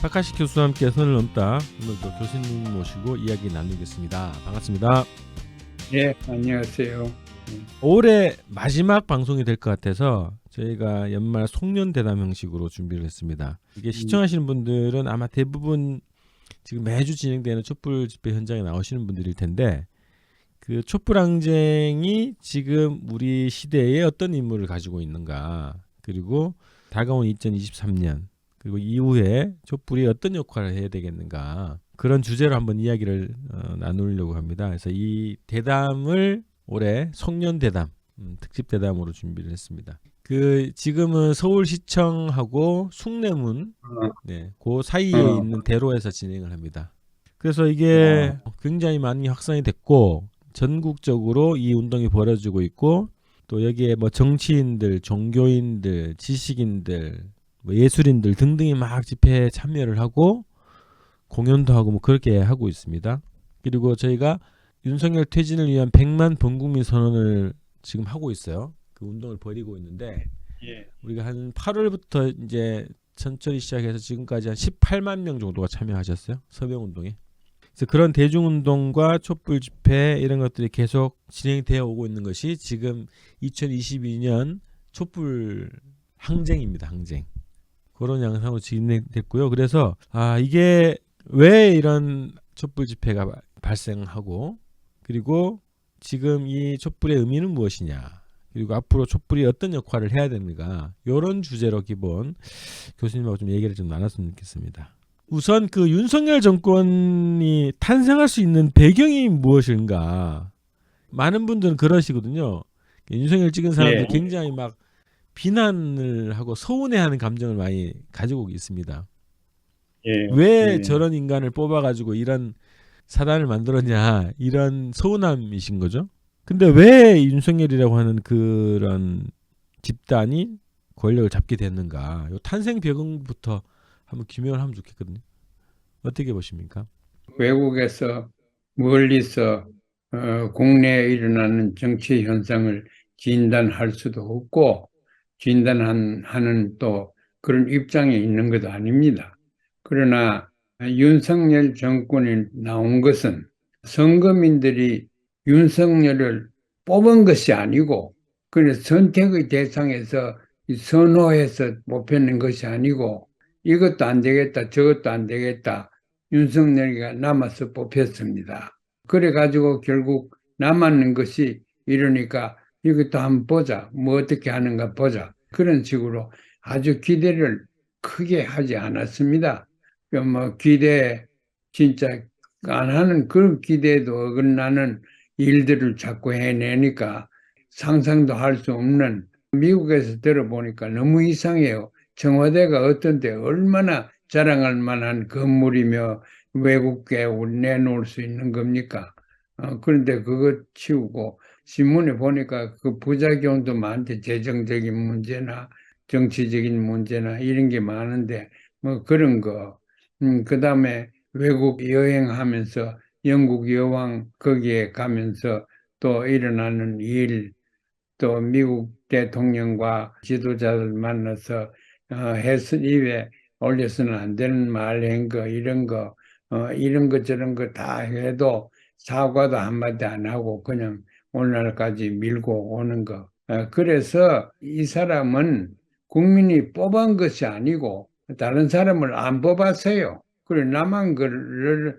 박하식 교수와 함께 선을 넘다 오늘도 교수님 모시고 이야기 나누겠습니다. 반갑습니다. 예, 안녕하세요. 올해 마지막 방송이 될 것 같아서 저희가 연말 송년대담 형식으로 준비를 했습니다. 이게 시청하시는 분들은 아마 대부분 지금 매주 진행되는 촛불 집회 현장에 나오시는 분들일 텐데 그 촛불 항쟁이 지금 우리 시대에 어떤 임무를 가지고 있는가, 그리고 다가온 2023년 그리고 이후에 촛불이 어떤 역할을 해야 되겠는가, 그런 주제로 한번 이야기를 나누려고 합니다. 그래서 이 대담을 올해 송년대담 특집 대담으로 준비를 했습니다. 그 지금은 서울시청하고 숭례문 그 사이에 있는 대로에서 진행을 합니다. 그래서 이게 굉장히 많이 확산이 됐고 전국적으로 이 운동이 벌어지고 있고, 또 여기에 뭐 정치인들, 종교인들, 지식인들, 뭐 예술인들 등등이 막 집회에 참여를 하고 공연도 하고 뭐 그렇게 하고 있습니다. 그리고 저희가 윤석열 퇴진을 위한 100만 범국민 선언을 지금 하고 있어요. 그 운동을 벌이고 있는데 우리가 한 8월부터 이제 천천히 시작해서 지금까지 한 18만 명 정도가 참여하셨어요. 서명운동에. 그래서 그런 대중운동과 촛불 집회 이런 것들이 계속 진행되어 오고 있는 것이 지금 2022년 촛불 항쟁입니다. 항쟁. 그런 양상으로 진행됐고요. 그래서 이게 왜 이런 촛불 집회가 발생하고, 그리고 지금 이 촛불의 의미는 무엇이냐, 그리고 앞으로 촛불이 어떤 역할을 해야 되는가, 이런 주제로 기본 교수님하고 좀 얘기를 좀 나눴으면 좋겠습니다. 우선 그 윤석열 정권이 탄생할 수 있는 배경이 무엇인가. 많은 분들은 그러시거든요. 윤석열 찍은 사람들 굉장히 막 비난을 하고 서운해하는 감정을 많이 가지고 있습니다. 왜 저런 인간을 뽑아가지고 이런 사단을 만들었냐, 이런 서운함이신 거죠. 근데 왜 윤석열이라고 하는 그런 집단이 권력을 잡게 됐는가, 요 탄생 배경부터 한번 규명을 하면 좋겠거든요. 어떻게 보십니까? 외국에서 멀리서 국내에 일어나는 정치 현상을 진단할 수도 없고 진단하는 또 그런 입장에 있는 것도 아닙니다. 그러나 윤석열 정권이 나온 것은 선거민들이 윤석열을 뽑은 것이 아니고, 그래서 선택의 대상에서 선호해서 뽑히는 것이 아니고, 이것도 안 되겠다, 저것도 안 되겠다, 윤석열이가 남아서 뽑혔습니다. 그래가지고 결국 남았는 것이 이러니까 이것도 한번 보자, 뭐 어떻게 하는가 보자, 그런 식으로 아주 기대를 크게 하지 않았습니다. 뭐 기대 진짜 안 하는 그런 기대에도 어긋나는 일들을 자꾸 해내니까 상상도 할 수 없는, 미국에서 들어보니까 너무 이상해요. 청와대가 어떤데 얼마나 자랑할 만한 건물이며 외국에 내놓을 수 있는 겁니까? 그런데 그거 치우고 신문에 보니까 그 부작용도 많대. 재정적인 문제나 정치적인 문제나 이런 게 많은데 뭐 그런 거. 그다음에 외국 여행하면서 영국 여왕 거기에 가면서 또 일어나는 일, 또 미국 대통령과 지도자들 만나서 해선 입에 올려서는 안 되는 말 한 거, 이런 거, 이런 거 저런 거 다 해도 사과도 한마디 안 하고 그냥 오늘날까지 밀고 오는 거. 그래서 이 사람은 국민이 뽑은 것이 아니고 다른 사람을 안 뽑았어요. 그래 나만 그를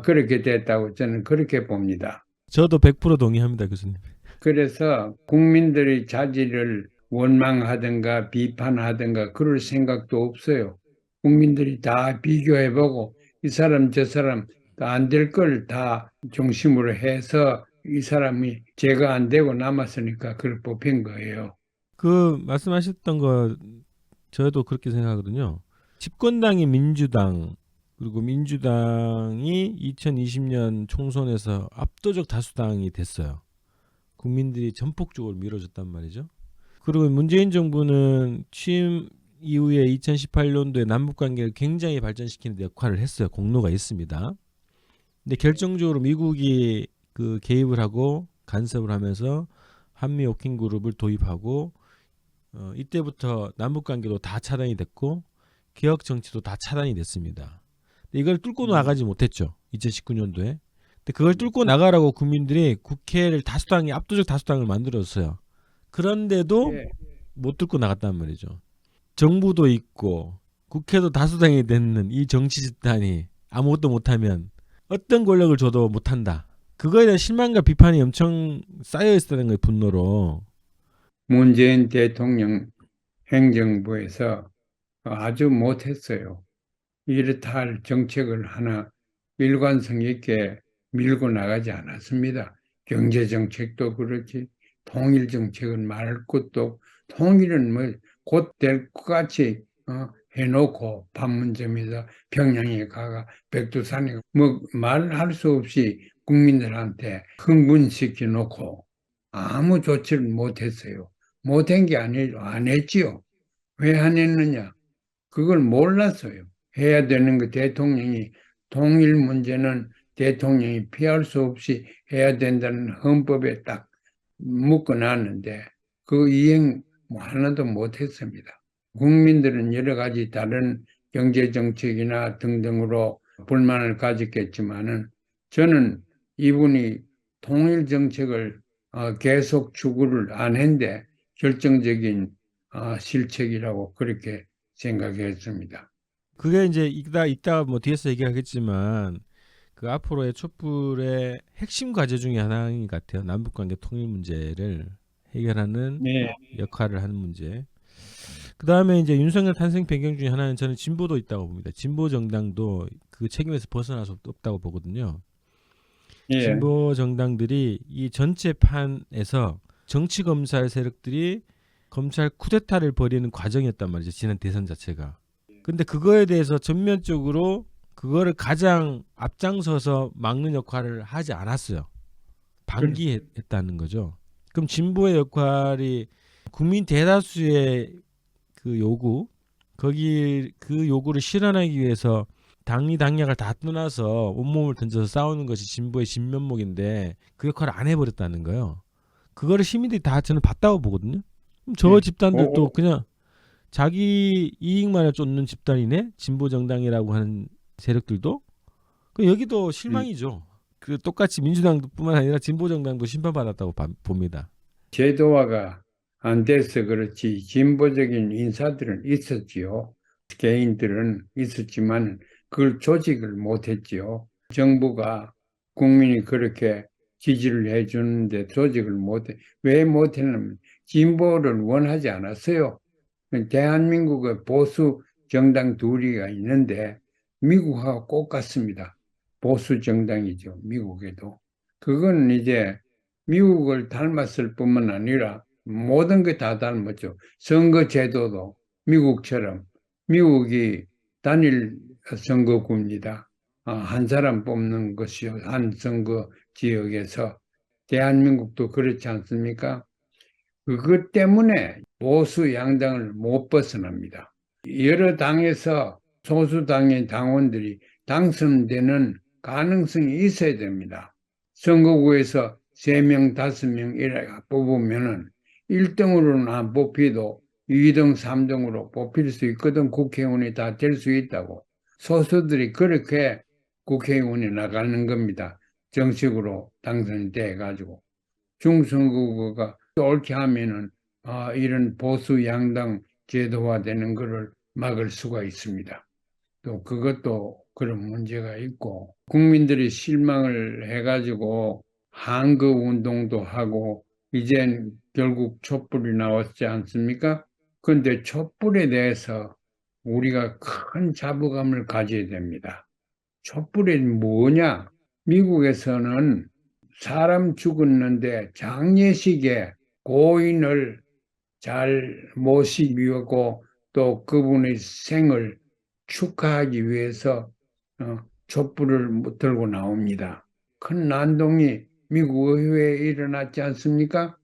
그렇게 됐다고 저는 그렇게 봅니다. 저도 100% 동의합니다, 교수님. 그래서 국민들의 자질을 원망하든가 비판하든가 그럴 생각도 없어요. 국민들이 다 비교해보고 이 사람 저 사람 안 될 걸 다 중심으로 해서 이 사람이 제가 안 되고 남았으니까 그걸 뽑힌 거예요. 그 말씀하셨던 거 저도 그렇게 생각하거든요. 집권당이 민주당, 그리고 민주당이 2020년 총선에서 압도적 다수당이 됐어요. 국민들이 전폭적으로 밀어줬단 말이죠. 그리고 문재인 정부는 취임 이후에 2018년도에 남북관계를 굉장히 발전시키는 데 역할을 했어요. 공로가 있습니다. 근데 결정적으로 미국이 그 개입을 하고 간섭을 하면서 한미 워킹 그룹을 도입하고 이때부터 남북관계도 다 차단이 됐고 개혁 정치도 다 차단이 됐습니다. 이걸 뚫고 음. 나가지 못했죠. 2019년도에. 근데 그걸 뚫고 나가라고 국민들이 국회를 다수당이 압도적 다수당을 만들었어요. 그런데도 예. 못 뚫고 나갔단 말이죠. 정부도 있고 국회도 다수당이 됐는 이 정치 집단이 아무것도 못하면 어떤 권력을 줘도 못한다. 그거에 대한 실망과 비판이 엄청 쌓여 있었다는 거예요. 분노로. 문재인 대통령 행정부에서 아주 못했어요. 이렇다 할 정책을 하나 일관성 있게 밀고 나가지 않았습니다. 경제 정책도 그렇지, 통일 정책은 말할 것도 없고, 통일은 뭐 곧 될 것 같이 해놓고 판문점에서 평양에 가가 백두산에 뭐 말할 수 없이 국민들한테 흥분시켜 놓고 아무 조치를 못했어요. 못한 게 아니죠. 안 했지요. 왜 안 했느냐? 그걸 몰랐어요. 해야 되는 거 대통령이 통일 문제는 대통령이 피할 수 없이 해야 된다는 헌법에 딱 묶어놨는데 그 이행 뭐 하나도 못했습니다. 국민들은 여러 가지 다른 경제 정책이나 등등으로 불만을 가졌겠지만은 저는 이분이 통일 정책을 계속 추구를 안 했는데 결정적인 실책이라고 그렇게 생각했습니다. 그게 이제 이따 뭐 뒤에서 얘기하겠지만 그 앞으로의 촛불의 핵심 과제 중에 하나인 것 같아요. 남북관계 통일 문제를 해결하는 네, 역할을 하는 문제. 그 다음에 이제 윤석열 탄생 배경 중에 하나는 저는 진보도 있다고 봅니다. 진보 정당도 그 책임에서 벗어날 수 없다고 보거든요. 예, 진보 정당들이 이 전체 판에서 정치 검찰 세력들이 검찰 쿠데타를 벌이는 과정이었단 말이죠. 지난 대선 자체가. 근데 그거에 대해서 전면적으로 그거를 가장 앞장서서 막는 역할을 하지 않았어요. 방기했다는 거죠. 그럼 진보의 역할이 국민 대다수의 그 요구, 거기 그 요구를 실현하기 위해서 당리 당략을 다 떠나서 온몸을 던져서 싸우는 것이 진보의 진면목인데 그 역할을 안 해버렸다는 거예요. 그거를 시민들이 다 저는 봤다고 보거든요. 그럼 저 예. 집단들도 그냥 자기 이익만을 쫓는 집단이네. 진보 정당이라고 하는 세력들도 그 여기도 실망이죠. 그 똑같이 민주당뿐만 아니라 진보 정당도 심판받았다고 봅니다. 제도화가 안 돼서 그렇지 진보적인 인사들은 있었지요. 개인들은 있었지만 그걸 조직을 못했지요. 정부가 국민이 그렇게 지지를 해주는데 조직을 못해. 왜 못했냐면 진보를 원하지 않았어요. 대한민국의 보수 정당 둘이가 있는데 미국하고 꼭 같습니다. 보수 정당이죠. 미국에도. 그건 이제 미국을 닮았을 뿐만 아니라 모든 게 다 닮았죠. 선거 제도도 미국처럼 미국이 단일 선거구입니다. 한 사람 뽑는 것이요. 한 선거 지역에서 대한민국도 그렇지 않습니까? 그것 때문에 보수 양당을 못 벗어납니다. 여러 당에서 소수 당의 당원들이 당선되는 가능성이 있어야 됩니다. 선거구에서 3명, 5명 이렇게 뽑으면은 1등으로는 안 뽑히도 2등, 3등으로 뽑힐 수 있거든. 국회의원이 다 될 수 있다고. 소수들이 그렇게 국회의원이 나가는 겁니다. 정식으로 당선이 돼 가지고. 중선거가 옳게 하면은 이런 보수 양당 제도화되는 것을 막을 수가 있습니다. 또 그것도 그런 문제가 있고 국민들이 실망을 해가지고 한거 운동도 하고 이젠 결국 촛불이 나왔지 않습니까? 그런데 촛불에 대해서 우리가 큰 자부감을 가져야 됩니다. 촛불이 뭐냐? 미국에서는 사람 죽었는데 장례식에 고인을 잘 모시고 또 그분의 생을 축하하기 위해서 촛불을 들고 나옵니다. 큰 난동이 미국 의회에 일어났지 않습니까?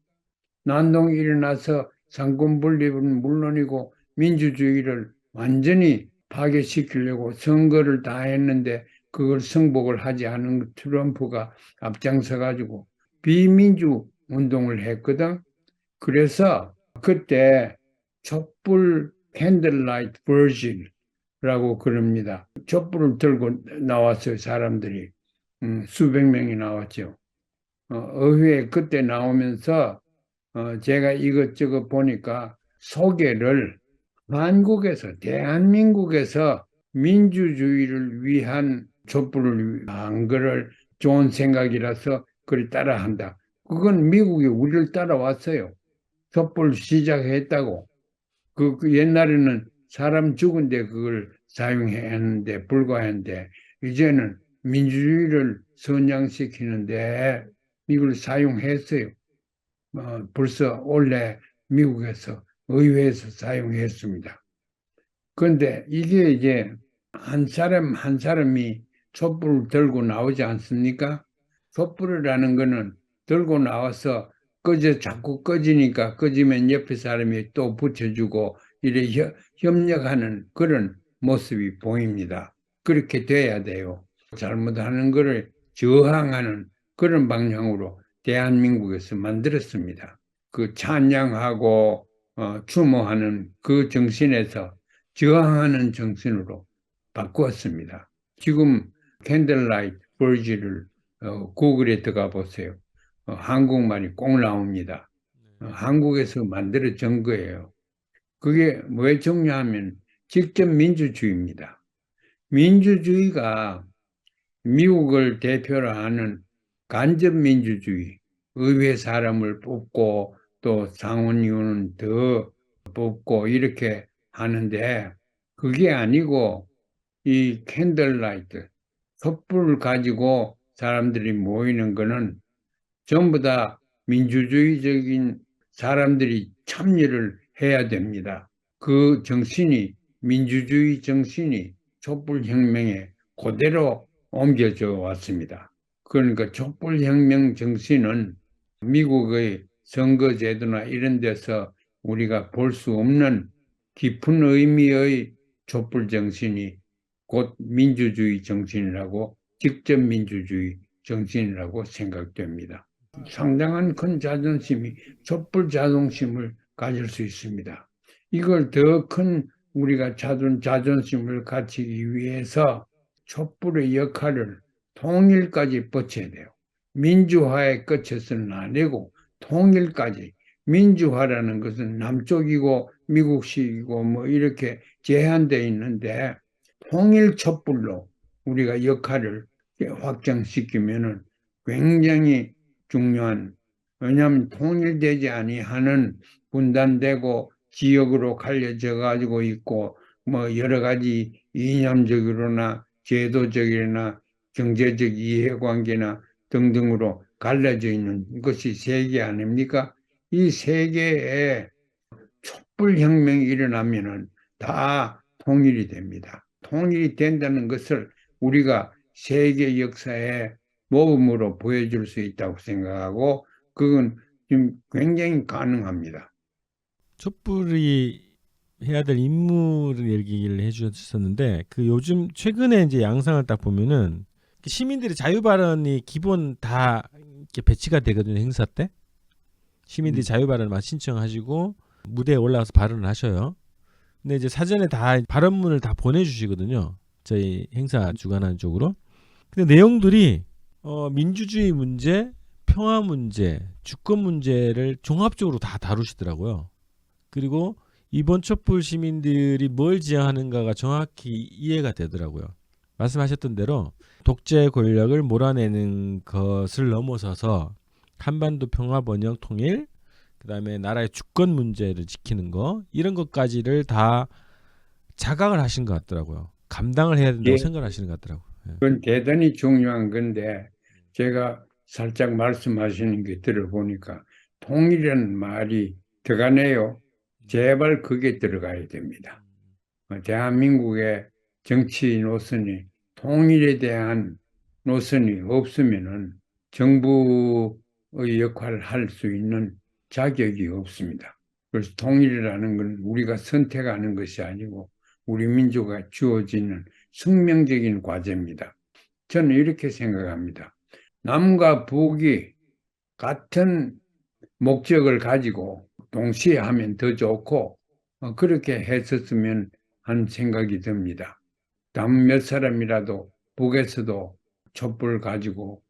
난동이 일어나서 상권 분립은 물론이고 민주주의를 완전히 파괴시키려고 선거를 다 했는데 그걸 승복을 하지 않은 트럼프가 앞장서 가지고 비민주 운동을 했거든. 그래서 그때 촛불 캔들라이트 버진 촛불이라고 그럽니다. 촛불을 들고 나왔어요, 사람들이. 수백 명이 나왔죠. 의회에 그때 나오면서 제가 이것저것 보니까 소개를 한국에서, 대한민국에서 민주주의를 위한 촛불을 한 거를 좋은 생각이라서 그를 따라한다. 그건 미국이 우리를 따라왔어요. 촛불 시작했다고. 그 옛날에는 사람 죽은데 그걸 사용했는데 불과했는데 이제는 민주주의를 선양시키는데 이걸 사용했어요. 벌써 원래 미국에서 의회에서 사용했습니다. 그런데 이게 이제 한 사람 한 사람이 촛불을 들고 나오지 않습니까? 촛불이라는 거는 들고 나와서 자꾸 꺼지니까 꺼지면 옆에 사람이 또 붙여주고 이래 협력하는 그런 모습이 보입니다. 그렇게 돼야 돼요. 잘못하는 것을 저항하는 그런 방향으로 대한민국에서 만들었습니다. 그 찬양하고 추모하는 그 정신에서 저항하는 정신으로 바꾸었습니다. 지금 캔들라이트 버지를 구글에 들어가 보세요. 한국말이 꼭 나옵니다. 한국에서 만들어진 거예요. 그게 왜 중요하면 직접 민주주의입니다. 민주주의가 미국을 대표로 하는 간접 민주주의, 의회 사람을 뽑고 또 상원의원은 더 뽑고 이렇게 하는데 그게 아니고 이 캔들라이트, 촛불을 가지고 사람들이 모이는 거는 전부 다 민주주의적인 사람들이 참여를 해야 됩니다. 그 정신이 민주주의 정신이 촛불혁명에 그대로 옮겨져 왔습니다. 그러니까 촛불혁명 정신은 미국의 선거제도나 이런 데서 우리가 볼 수 없는 깊은 의미의 촛불 정신이 곧 민주주의 정신이라고 직접 민주주의 정신이라고 생각됩니다. 상당한 큰 자존심이 촛불 자존심을 가질 수 있습니다. 이걸 더 큰 우리가 자존심을 갖추기 위해서 촛불의 역할을 통일까지 뻗쳐야 돼요. 민주화에 끝쳐서는 안 되고 통일까지. 민주화라는 것은 남쪽이고 미국식이고 뭐 이렇게 제한되어 있는데 통일 촛불로 우리가 역할을 확장시키면은 굉장히 중요한, 왜냐하면 통일되지 아니하는 분단되고 지역으로 갈려져 가지고 있고 뭐 여러 가지 이념적으로나 제도적이나 경제적 이해관계나 등등으로 갈라져 있는 것이 세계 아닙니까? 이 세계에 촛불혁명이 일어나면은 다 통일이 됩니다. 통일이 된다는 것을 우리가 세계 역사에 모범으로 보여줄 수 있다고 생각하고 그건 지금 굉장히 가능합니다. 촛불이 해야 될 임무를 얘기를 해주셨었는데 그 요즘 최근에 이제 양상을 딱 보면은 시민들의 자유 발언이 기본 다 이렇게 배치가 되거든요. 행사 때 시민들이 자유 발언만 신청하시고 무대에 올라가서 발언을 하셔요. 근데 이제 사전에 다 발언문을 다 보내주시거든요. 저희 행사 주관하는 쪽으로. 근데 내용들이 민주주의 문제, 평화 문제, 주권 문제를 종합적으로 다 다루시더라고요. 그리고 이번 촛불 시민들이 뭘 지향하는가가 정확히 이해가 되더라고요. 말씀하셨던 대로 독재 권력을 몰아내는 것을 넘어서서 한반도 평화 번영 통일, 그다음에 나라의 주권 문제를 지키는 거 이런 것까지를 다 자각을 하신 것 같더라고요. 감당을 해야 된다고 예, 생각을 하시는 것 같더라고요. 예. 그건 대단히 중요한 건데 제가 살짝 말씀하시는 게 들어보니까 통일이라는 말이 들어가네요. 제발 그게 들어가야 됩니다. 대한민국의 정치 노선이 통일에 대한 노선이 없으면은 정부의 역할을 할 수 있는 자격이 없습니다. 그래서 통일이라는 건 우리가 선택하는 것이 아니고 우리 민족에 주어지는 숙명적인 과제입니다. 저는 이렇게 생각합니다. 남과 북이 같은 목적을 가지고 동시에 하면 더 좋고 그렇게 했었으면 하는 생각이 듭니다. 다음 몇 사람이라도 북에서도 촛불 가지고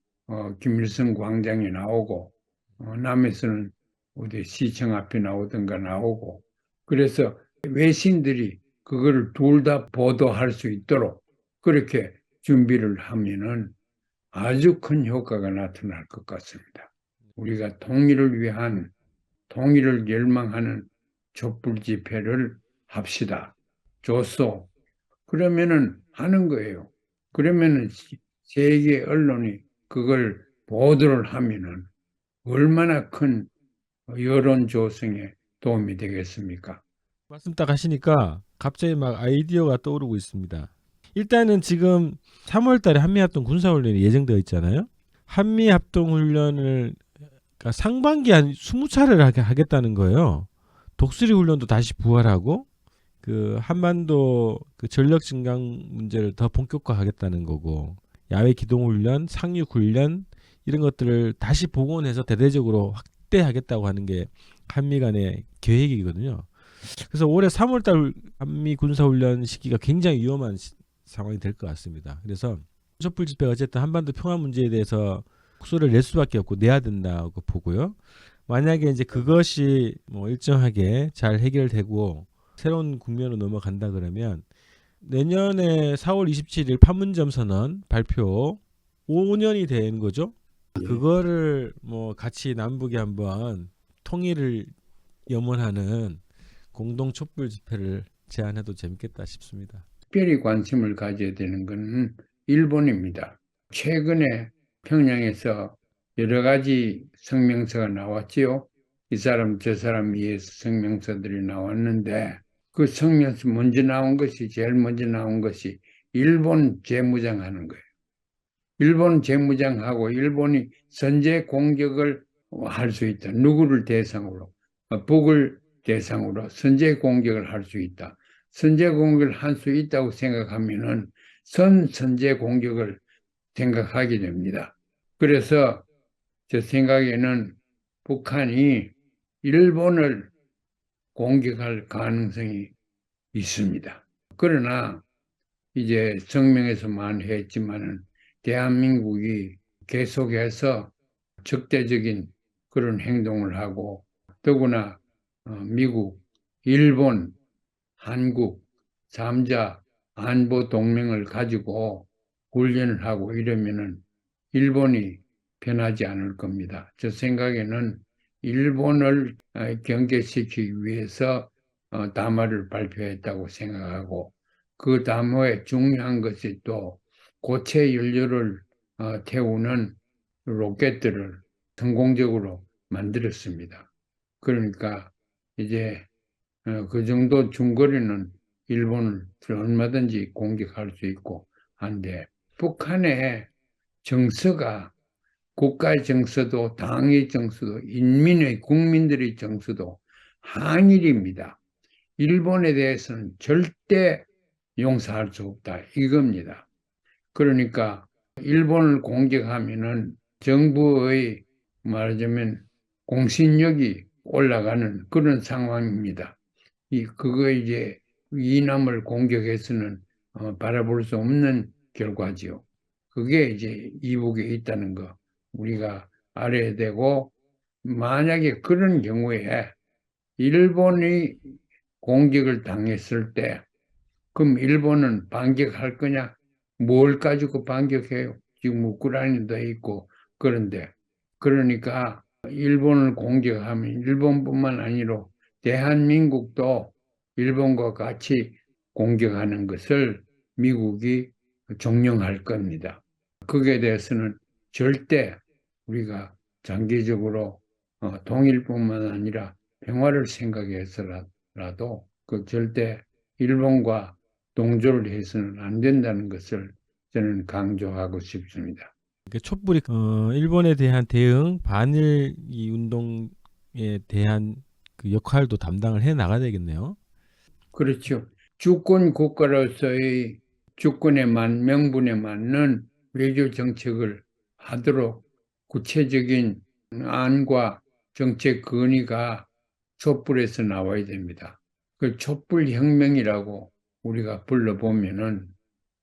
김일성 광장에 나오고 남에서는 어디 시청 앞에 나오든가 나오고 그래서 외신들이 그거를 둘 다 보도할 수 있도록 그렇게 준비를 하면은 아주 큰 효과가 나타날 것 같습니다. 우리가 통일을 위한 통일을 열망하는 촛불 집회를 합시다. 좋소. 그러면은 하는 거예요. 그러면은 세계 언론이 그걸 보도를 하면은 얼마나 큰 여론 조성에 도움이 되겠습니까? 말씀 딱 하시니까 갑자기 막 아이디어가 떠오르고 있습니다. 일단은 지금 3월 달에 한미합동 군사훈련이 예정되어 있잖아요. 한미합동훈련을 그러니까 상반기 한 20차례를 하겠다는 거예요. 독수리 훈련도 다시 부활하고 그 한반도 그 전력 증강 문제를 더 본격화하겠다는 거고 야외 기동 훈련, 상륙 훈련 이런 것들을 다시 복원해서 대대적으로 확대하겠다고 하는 게 한미 간의 계획이거든요. 그래서 올해 3월달 한미 군사훈련 시기가 굉장히 위험한 상황이 될 것 같습니다. 그래서 촛불 집회가 어쨌든 한반도 평화 문제에 대해서 목소리를 낼 수밖에 없고 내야 된다고 보고요. 만약에 이제 그것이 뭐 일정하게 잘 해결되고 새로운 국면으로 넘어간다 그러면 내년에 4월 27일 판문점 선언 발표 5년이 되는 거죠. 그거를 뭐 같이 남북이 한번 통일을 염원하는 공동 촛불 집회를 제안해도 재밌겠다 싶습니다. 특별히 관심을 가져야 되는 것은 일본입니다. 최근에 평양에서 여러 가지 성명서가 나왔지요. 이 사람 저 사람 위해서 성명서들이 나왔는데 그 성명서 제일 먼저 나온 것이 일본 재무장하는 거예요. 일본 재무장하고 일본이 선제 공격을 할 수 있다. 누구를 대상으로? 북을 대상으로 선제 공격을 할 수 있다. 선제 공격을 할 수 있다고 생각하면은 선제 공격을 생각하게 됩니다. 그래서 제 생각에는 북한이 일본을 공격할 가능성이 있습니다. 그러나 이제 성명에서만 했지만은 대한민국이 계속해서 적대적인 그런 행동을 하고 더구나 미국, 일본, 한국 3자 안보 동맹을 가지고 훈련을 하고 이러면은 일본이 변하지 않을 겁니다. 저 생각에는 일본을 경계시키기 위해서 담화를 발표했다고 생각하고 그 담화에 중요한 것이 또 고체 연료를 태우는 로켓들을 성공적으로 만들었습니다. 그러니까 이제 그 정도 중거리는 일본을 얼마든지 공격할 수 있고 한데 북한의 정서가 국가의 정서도 당의 정서도 국민들의 정서도 항일입니다. 일본에 대해서는 절대 용서할 수 없다 이겁니다. 그러니까 일본을 공격하면은 정부의 말하자면 공신력이 올라가는 그런 상황입니다. 그거 이제 이남을 공격해서는 바라볼 수 없는 결과지요. 그게 이제 이북에 있다는 거 우리가 알아야 되고 만약에 그런 경우에 일본이 공격을 당했을 때 그럼 일본은 반격할 거냐? 뭘 가지고 반격해요? 지금 우크라이나도 있고 그런데 그러니까 일본을 공격하면 일본뿐만 아니라 대한민국도 일본과 같이 공격하는 것을 미국이 종용할 겁니다. 거기에 대해서는 절대 우리가 장기적으로 통일뿐만 아니라 평화를 생각해서라도 그 절대 일본과 동조를 해서는 안 된다는 것을 저는 강조하고 싶습니다. 그러니까 촛불이 일본에 대한 대응 반일 이 운동에 대한 그 역할도 담당을 해 나가야 되겠네요. 그렇죠. 주권 국가로서의 명분에 맞는 외교 정책을 하도록 구체적인 안과 정책 건의가 촛불에서 나와야 됩니다. 그 촛불 혁명이라고 우리가 불러보면은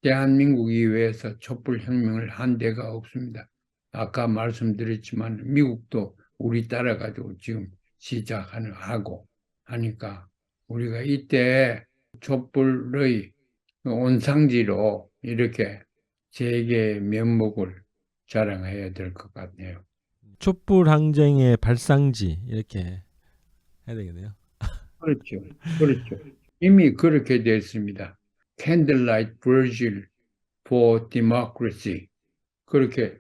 대한민국 이외에서 촛불혁명을 한 데가 없습니다. 아까 말씀드렸지만 미국도 우리 따라가지고 지금 시작하는 하고 하니까 우리가 이때 촛불의 온상지로 이렇게 세계의 면목을 자랑해야 될 것 같네요. 촛불 항쟁의 발상지 이렇게 해야 되겠네요. 그렇죠. 그렇죠. 이미 그렇게 됐습니다. Candlelight Virgil for Democracy. 그렇게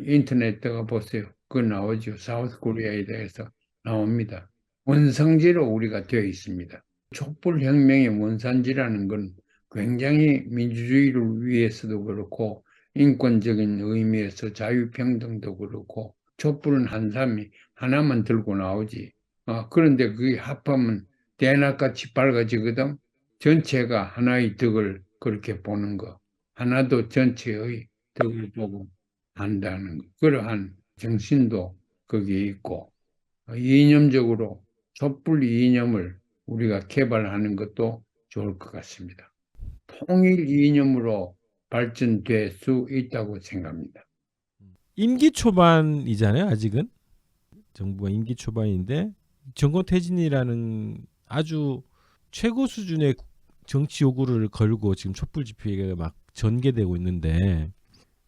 인터넷 들어가 보세요. 그거 나오죠. 사우스 코리아에 대해서 나옵니다. 원상지로 우리가 되어 있습니다. 촛불혁명의 원산지라는 건 굉장히 민주주의를 위해서도 그렇고 인권적인 의미에서 자유평등도 그렇고 촛불은 한 사람이 하나만 들고 나오지. 그런데 그게 합하면 대낮같이 밝아지거든. 전체가 하나의 덕을 그렇게 보는 거. 하나도 전체의 덕을 보고 한다는 것. 그러한 정신도 거기에 있고 이념적으로 촛불 이념을 우리가 개발하는 것도 좋을 것 같습니다. 통일 이념으로 발전될 수 있다고 생각합니다. 임기 초반이잖아요. 아직은 정부가 임기 초반인데 정권 퇴진이라는 아주 최고 수준의 정치 요구를 걸고 지금 촛불 집회가 막 전개되고 있는데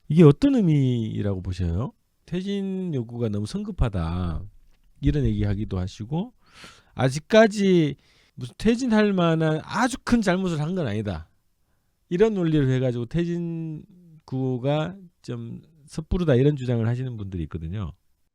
이게 어떤 의미라고 보셔요? 퇴진 요구가 너무 성급하다 이런 얘기하기도 하시고 아직까지 무슨 퇴진할 만한 아주 큰 잘못을 한 건 아니다 이런 논리를 해가지고 퇴진 구호가 좀 섣부르다 이런 주장을 하시는 분들이 있거든요.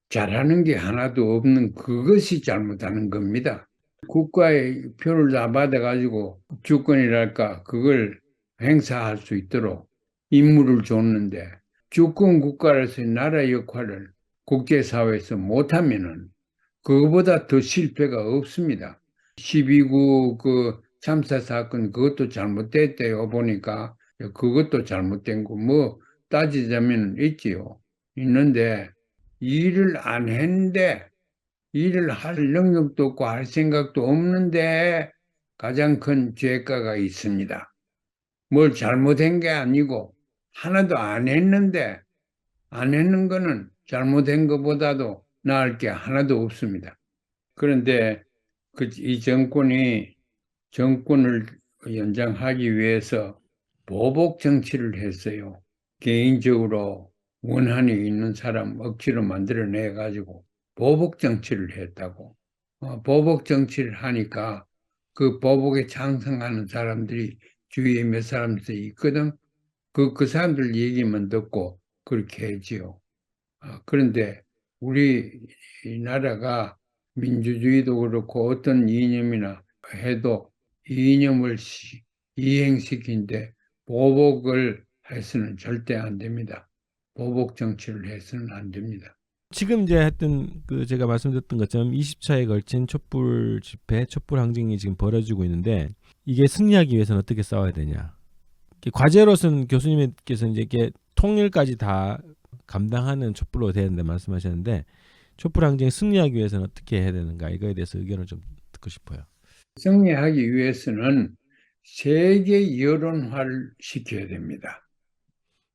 잘하는 게 하나도 없는 그것이 잘못하는 겁니다. 국가의 표를 다 받아가지고 주권이랄까 그걸 행사할 수 있도록 임무를 줬는데 주권 국가로서의 나라 역할을 국제사회에서 못하면은 그거보다 더 실패가 없습니다. 12구 그 참사 사건 그것도 잘못됐대요. 보니까 그것도 잘못된 거 뭐 따지자면 있지요. 있는데 일을 안 했는데 일을 할 능력도 없고 할 생각도 없는데 가장 큰 죄가가 있습니다. 뭘 잘못한 게 아니고 하나도 안 했는데 안 했는 거는 잘못한 것보다도 나을 게 하나도 없습니다. 그런데 이 정권을 연장하기 위해서 보복 정치를 했어요. 개인적으로 원한이 있는 사람 억지로 만들어내 가지고 보복 정치를 했다고. 보복 정치를 하니까 그 보복에 찬성하는 사람들이 주위에 몇 사람들이 있거든. 그 사람들 얘기만 듣고 그렇게 했지요. 그런데 우리 이 나라가 민주주의도 그렇고 어떤 이념이나 해도 이념을 이행시킨데 보복을 해서는 절대 안 됩니다. 보복 정치를 해서는 안 됩니다. 지금 이제 했던 그 제가 말씀드렸던 것처럼 20차에 걸친 촛불 집회, 촛불 항쟁이 지금 벌어지고 있는데 이게 승리하기 위해서는 어떻게 싸워야 되냐? 과제로서는 교수님께서 이제 이게 통일까지 다 감당하는 촛불로 돼야 된다 말씀하셨는데 촛불 항쟁 승리하기 위해서는 어떻게 해야 되는가 이거에 대해서 의견을 좀 듣고 싶어요. 승리하기 위해서는 세계 여론화를 시켜야 됩니다.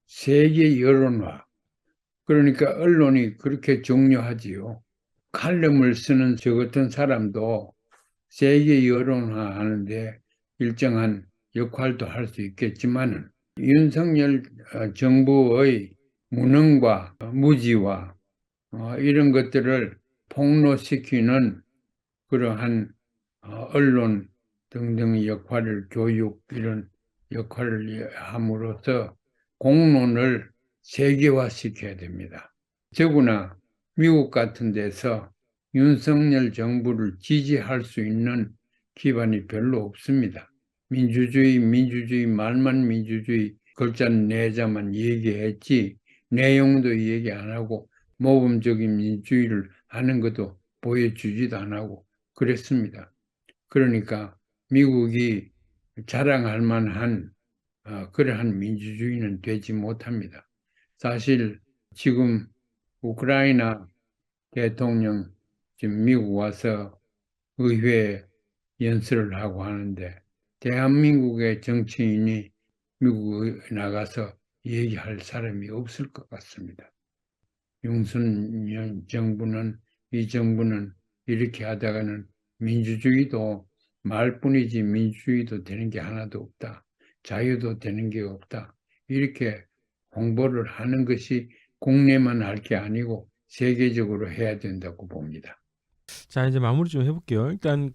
세계 여론화. 그러니까 언론이 그렇게 중요하지요. 칼럼을 쓰는 저 같은 사람도 세계 여론화 하는데 일정한 역할도 할 수 있겠지만은 윤석열 정부의 무능과 무지와 이런 것들을 폭로시키는 그러한 언론 등등의 역할을 교육 이런 역할을 함으로써 공론을 세계화시켜야 됩니다. 더구나 미국 같은 데서 윤석열 정부를 지지할 수 있는 기반이 별로 없습니다. 민주주의, 말만 민주주의, 글자 내자만 얘기했지, 내용도 얘기 안 하고, 모범적인 민주주의를 하는 것도 보여주지도 안 하고, 그랬습니다. 그러니까 미국이 자랑할 만한 그러한 민주주의는 되지 못합니다. 사실 지금 우크라이나 대통령 지금 미국 와서 의회 연설을 하고 하는데 대한민국의 정치인이 미국에 나가서 얘기할 사람이 없을 것 같습니다. 윤석열 정부는, 이 정부는 이렇게 하다가는 민주주의도 말뿐이지 민주주의도 되는 게 하나도 없다. 자유도 되는 게 없다. 이렇게 홍보를 하는 것이 국내만 할 게 아니고 세계적으로 해야 된다고 봅니다. 자, 이제 마무리 좀 해볼게요. 일단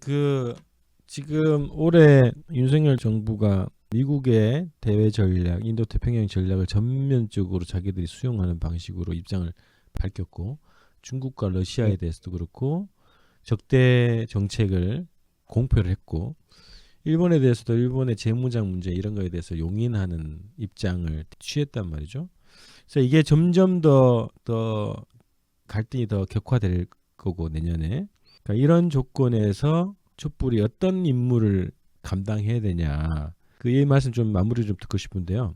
지금 올해 윤석열 정부가 미국의 대외 전략, 인도 태평양 전략을 전면적으로 자기들이 수용하는 방식으로 입장을 밝혔고, 중국과 러시아에 대해서도 그렇고 적대 정책을 공표를 했고, 일본에 대해서도 일본의 재무장 문제 이런 거에 대해서 용인하는 입장을 취했단 말이죠. 그래서 이게 점점 더 갈등이 더 격화될 거고 내년에. 그러니까 이런 조건에서 촛불이 어떤 임무를 감당해야 되냐. 이 말씀 좀 마무리 좀 듣고 싶은데요.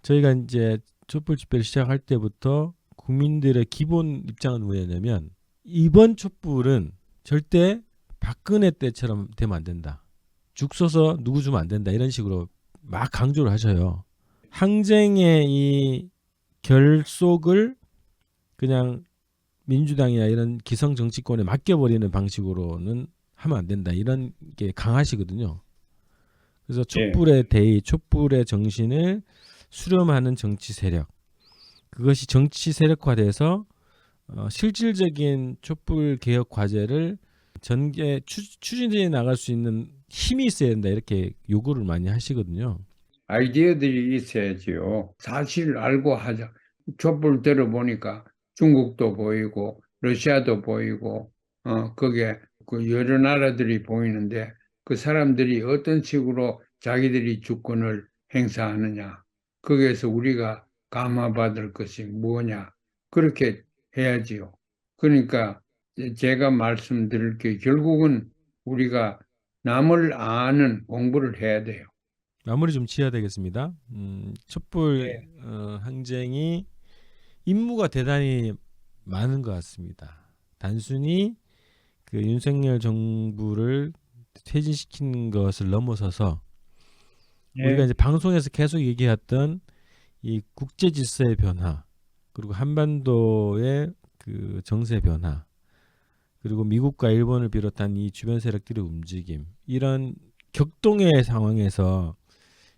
저희가 이제 촛불 집회를 시작할 때부터 국민들의 기본 입장은 뭐였냐면, 이번 촛불은 절대 박근혜 때처럼 되면 안 된다. 죽 써서 누구 주면 안 된다. 이런 식으로 막 강조를 하셔요. 항쟁의 이 결속을 그냥 민주당이나 이런 기성 정치권에 맡겨버리는 방식으로는 하면 안 된다. 이런 게 강하시거든요. 그래서 촛불의 대의, 촛불의 정신을 수렴하는 정치 세력, 그것이 정치 세력화돼서 실질적인 촛불 개혁 과제를 전개 추진해 나갈 수 있는 힘이 있어야 된다. 이렇게 요구를 많이 하시거든요. 아이디어들이 있어야지요. 사실 알고 하자. 촛불 들어보니까 중국도 보이고 러시아도 보이고 그게 그 여러 나라들이 보이는데 그 사람들이 어떤 식으로 자기들이 주권을 행사하느냐. 거기에서 우리가 감화받을 것이 뭐냐. 그렇게 해야지요. 그러니까 제가 말씀드릴 게 결국은 우리가 남을 아는 공부를 해야 돼요. 마무리 좀 지어야 되겠습니다. 촛불 항쟁이 임무가 대단히 많은 것 같습니다. 단순히 그 윤석열 정부를 퇴진시키는 것을 넘어서서 우리가 이제 방송에서 계속 얘기했던 이 국제 질서의 변화, 그리고 한반도의 그 정세 변화, 그리고 미국과 일본을 비롯한 이 주변 세력들의 움직임, 이런 격동의 상황에서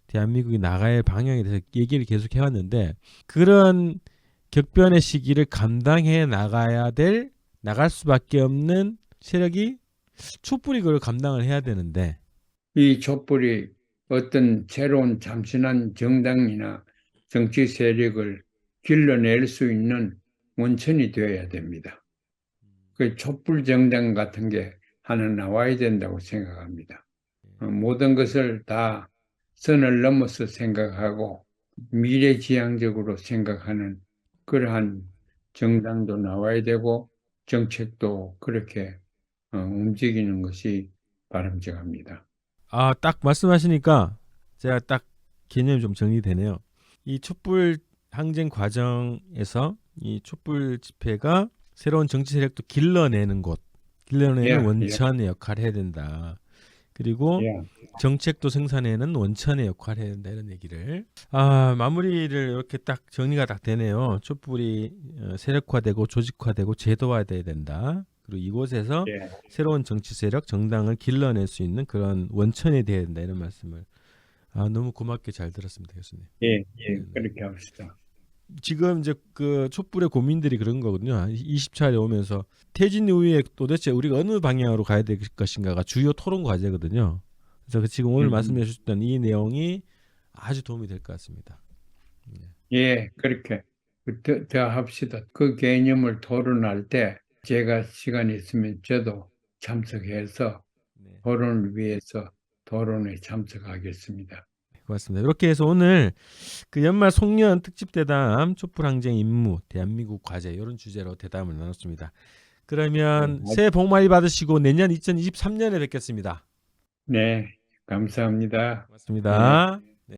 대한민국이 나가야 할 방향에 대해서 얘기를 계속 해왔는데, 그런 격변의 시기를 감당해 나갈 수밖에 없는 세력이 촛불이 그걸 감당을 해야 되는데, 이 촛불이 어떤 새로운 참신한 정당이나 정치 세력을 길러낼 수 있는 원천이 되어야 됩니다. 그 촛불 정당 같은 게 하나 나와야 된다고 생각합니다. 모든 것을 다 선을 넘어서 생각하고 미래지향적으로 생각하는 그러한 정당도 나와야 되고 정책도 그렇게 움직이는 것이 바람직합니다. 딱 말씀하시니까 제가 딱 개념이 좀 정리되네요. 이 촛불 항쟁 과정에서 이 촛불 집회가 새로운 정치 세력도 길러내는 원천의 역할을 해야 된다. 그리고 정책도 생산해내는 원천의 역할을 해야 된다. 이런 얘기를. 마무리를 이렇게 딱 정리가 딱 되네요. 촛불이 세력화되고 조직화되고 제도화돼야 된다. 그리고 이곳에서 새로운 정치 세력, 정당을 길러낼 수 있는 그런 원천이 돼야 된다. 이런 말씀을 너무 고맙게 잘 들었습니다, 교수님. 그렇게 합시다. 지금 이제 그 촛불의 고민들이 그런 거거든요. 20차례 오면서 퇴진 이후에 도대체 우리가 어느 방향으로 가야 될 것인가가 주요 토론 과제거든요. 그래서 지금 오늘 말씀해 주셨던 이 내용이 아주 도움이 될 것 같습니다. 그렇게 더 합시다. 그 개념을 토론할 때 제가 시간이 있으면 저도 참석해서 토론을 위해서 토론에 참석하겠습니다. 고맙습니다. 이렇게 해서 오늘 그 연말 송년 특집 대담 촛불 항쟁 임무 대한민국 과제 이런 주제로 대담을 나눴습니다. 그러면 새해 복 많이 받으시고 내년 2023년에 뵙겠습니다. 네, 감사합니다. 고맙습니다. 네.